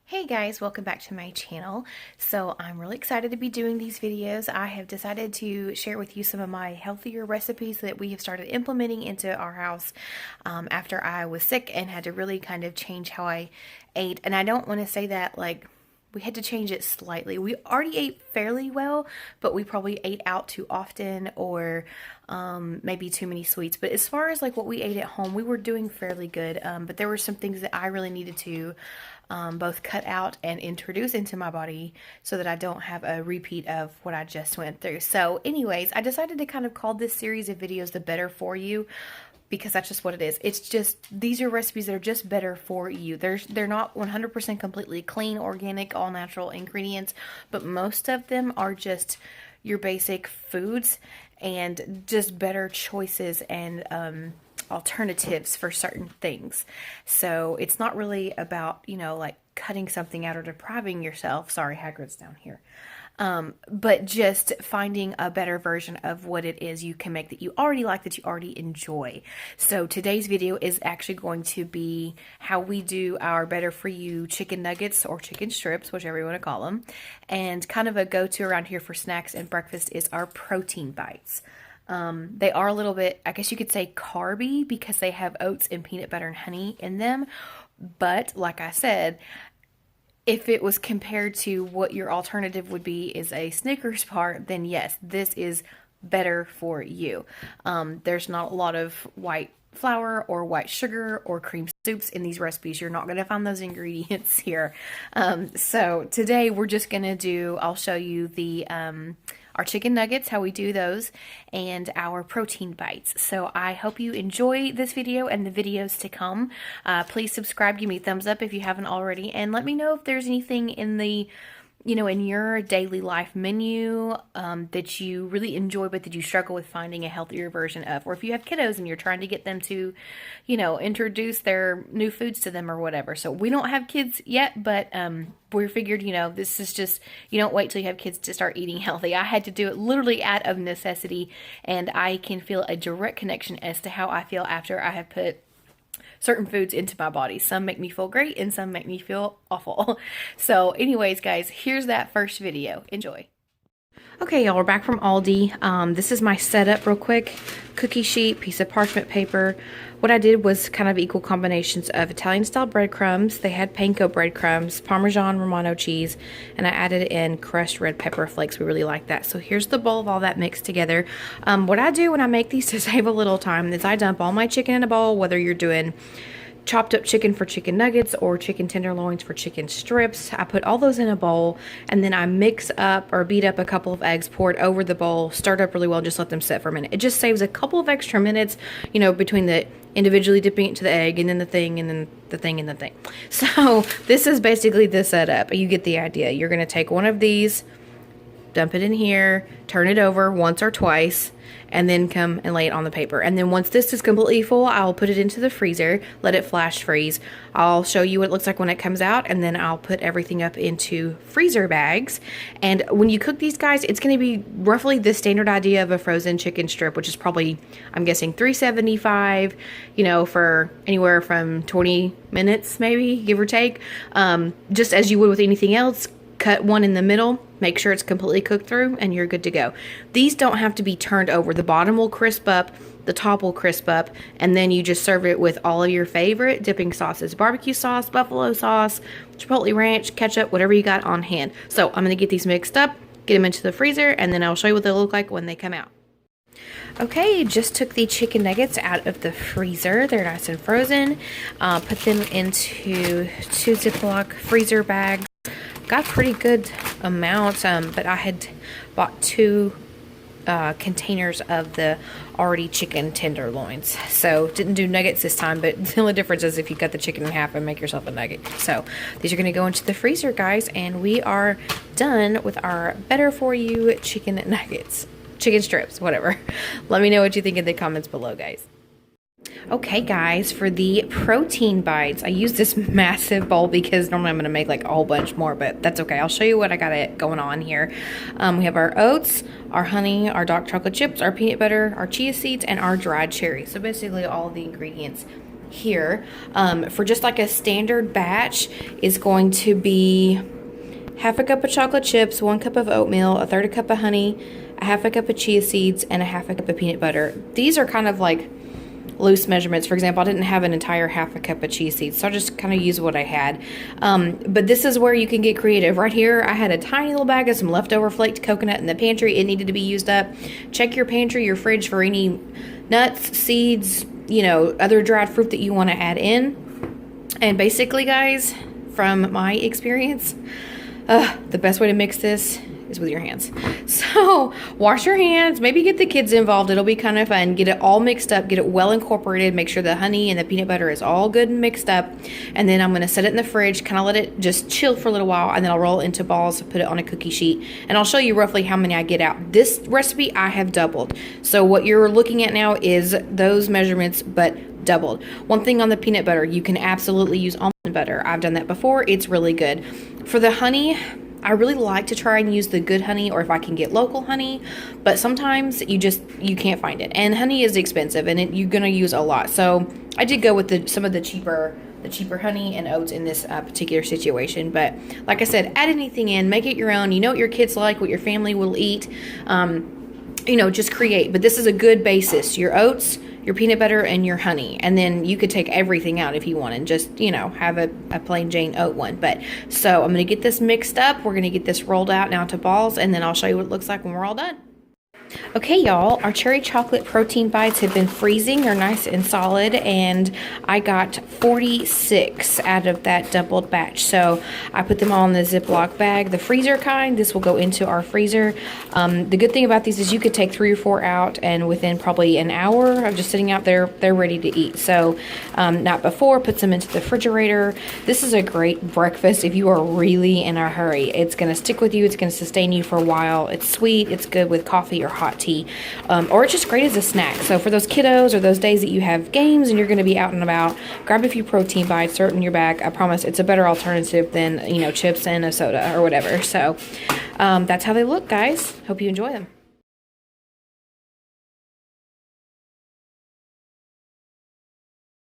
Hey guys, welcome back to my channel. So I'm really excited to be doing these videos. I have decided to share with you some of my healthier recipes that we have started implementing into our house after I was sick and had to really kind of change how I ate. And I don't want to say that like we had to change it slightly. We already ate fairly well, but we probably ate out too often or maybe too many sweets. But as far as like what we ate at home, we were doing fairly good. But there were some things that I really needed to both cut out and introduce into my body so that I don't have a repeat of what I just went through. So anyways, I decided to kind of call this series of videos the Better For You, because that's just what it is. It's just, these are recipes that are just better for you. They're not 100% completely clean, organic, all natural ingredients, but most of them are just your basic foods and just better choices and alternatives for certain things. So it's not really about, like cutting something out or depriving yourself. Sorry, Hagrid's down here. But just finding a better version of what it is you can make that you already like, that you already enjoy. So today's video is actually going to be how we do our Better For You chicken nuggets or chicken strips, whichever you want to call them. And kind of a go-to around here for snacks and breakfast is our protein bites. They are a little bit, I guess you could say, carby because they have oats and peanut butter and honey in them. But like I said, if it was compared to what your alternative would be is a Snickers bar, then yes, this is better for you. There's not a lot of white flour or white sugar or cream soups in these recipes. You're not going to find those ingredients here. So today we're just going to do, I'll show you the our chicken nuggets, how we do those, and our protein bites. So I hope you enjoy this video and the videos to come. Please subscribe, give me a thumbs up if you haven't already, and let me know if there's anything in the in your daily life menu that you really enjoy but that you struggle with finding a healthier version of. Or if you have kiddos and you're trying to get them to, introduce their new foods to them or whatever. So we don't have kids yet, but we figured, this is just, you don't wait till you have kids to start eating healthy. I had to do it literally out of necessity, and I can feel a direct connection as to how I feel after I have put certain foods into my body. Some make me feel great and some make me feel awful. So anyways, guys, here's that first video. Enjoy. Okay, y'all, we're back from Aldi. This is my setup real quick. Cookie sheet, piece of parchment paper. What I did was kind of equal combinations of Italian-style breadcrumbs. They had panko breadcrumbs, Parmesan Romano cheese, and I added in crushed red pepper flakes. We really like that. So here's the bowl of all that mixed together. What I do when I make these to save a little time is I dump all my chicken in a bowl, whether you're doing chopped up chicken for chicken nuggets or chicken tenderloins for chicken strips. I put all those in a bowl, and then I mix up or beat up a couple of eggs, pour it over the bowl, stir it up really well, just let them sit for a minute. It just saves a couple of extra minutes, between the individually dipping it into the egg and then the thing and then the thing and the thing. So this is basically the setup. You get the idea. You're going to take one of these, dump it in here, turn it over once or twice, and then come and lay it on the paper. And then once this is completely full, I'll put it into the freezer, let it flash freeze. I'll show you what it looks like when it comes out, and then I'll put everything up into freezer bags. And when you cook these guys, it's going to be roughly the standard idea of a frozen chicken strip, which is probably, I'm guessing, $3.75, for anywhere from 20 minutes, maybe, give or take. Just as you would with anything else, cut one in the middle, make sure it's completely cooked through, and you're good to go. These don't have to be turned over. The bottom will crisp up, the top will crisp up, and then you just serve it with all of your favorite dipping sauces. Barbecue sauce, buffalo sauce, chipotle ranch, ketchup, whatever you got on hand. So I'm going to get these mixed up, get them into the freezer, and then I'll show you what they look like when they come out. Okay, just took the chicken nuggets out of the freezer. They're nice and frozen. Put them into 2 Ziploc freezer bags. Got pretty good amounts, but I had bought 2 containers of the already chicken tenderloins. So didn't do nuggets this time, but the only difference is if you cut the chicken in half and make yourself a nugget. So these are going to go into the freezer, guys, and we are done with our Better For You chicken nuggets. Chicken strips, whatever. Let me know what you think in the comments below, guys. Okay, guys, for the protein bites, I use this massive bowl because normally I'm going to make like a whole bunch more, but that's okay. I'll show you what I got it going on here. We have our oats, our honey, our dark chocolate chips, our peanut butter, our chia seeds, and our dried cherry. So basically all the ingredients here for just like a standard batch is going to be half a cup of chocolate chips, 1 cup of oatmeal, a third a cup of honey, a half a cup of chia seeds, and a half a cup of peanut butter. These are kind of like loose measurements. For example, I didn't have an entire half a cup of chia seeds, so I just kind of use what I had. But this is where you can get creative. Right here, I had a tiny little bag of some leftover flaked coconut in the pantry. It needed to be used up. Check your pantry, your fridge for any nuts, seeds, you know, other dried fruit that you want to add in. And basically, guys, from my experience, the best way to mix this is with your hands. So wash your hands, maybe get the kids involved. It'll be kind of fun. Get it all mixed up, get it well incorporated, make sure the honey and the peanut butter is all good and mixed up. And then I'm going to set it in the fridge, kind of let it just chill for a little while, and then I'll roll it into balls, put it on a cookie sheet, and I'll show you roughly how many I get out. This recipe I have doubled. So what you're looking at now is those measurements, but doubled. One thing on the peanut butter, you can absolutely use almond butter. I've done that before. It's really good. For the honey, I really like to try and use the good honey, or if I can get local honey, but sometimes you can't find it, and honey is expensive, and you're gonna use a lot. So I did go with some of the cheaper honey and oats in this particular situation. But like I said, add anything in, make it your own. You know what your kids like, what your family will eat. You know, just create. But this is a good basis: your oats, your peanut butter, and your honey. And then you could take everything out if you want and just, you know, have a plain Jane oat one. But so I'm going to get this mixed up. We're going to get this rolled out now to balls, and then I'll show you what it looks like when we're all done. Okay, y'all, our cherry chocolate protein bites have been freezing. They're nice and solid, and I got 46 out of that doubled batch. So I put them all in the Ziploc bag, the freezer kind. This will go into our freezer. The good thing about these is you could take 3 or 4 out, and within probably an hour of just sitting out there, they're ready to eat. So not before, put them into the refrigerator. This is a great breakfast if you are really in a hurry. It's going to stick with you. It's going to sustain you for a while. It's sweet. It's good with coffee or hot tea, or it's just great as a snack. So for those kiddos or those days that you have games and you're going to be out and about, grab a few protein bites, throw it in your bag. I promise it's a better alternative than, you know, chips and a soda or whatever. So that's how they look, guys. Hope you enjoy them.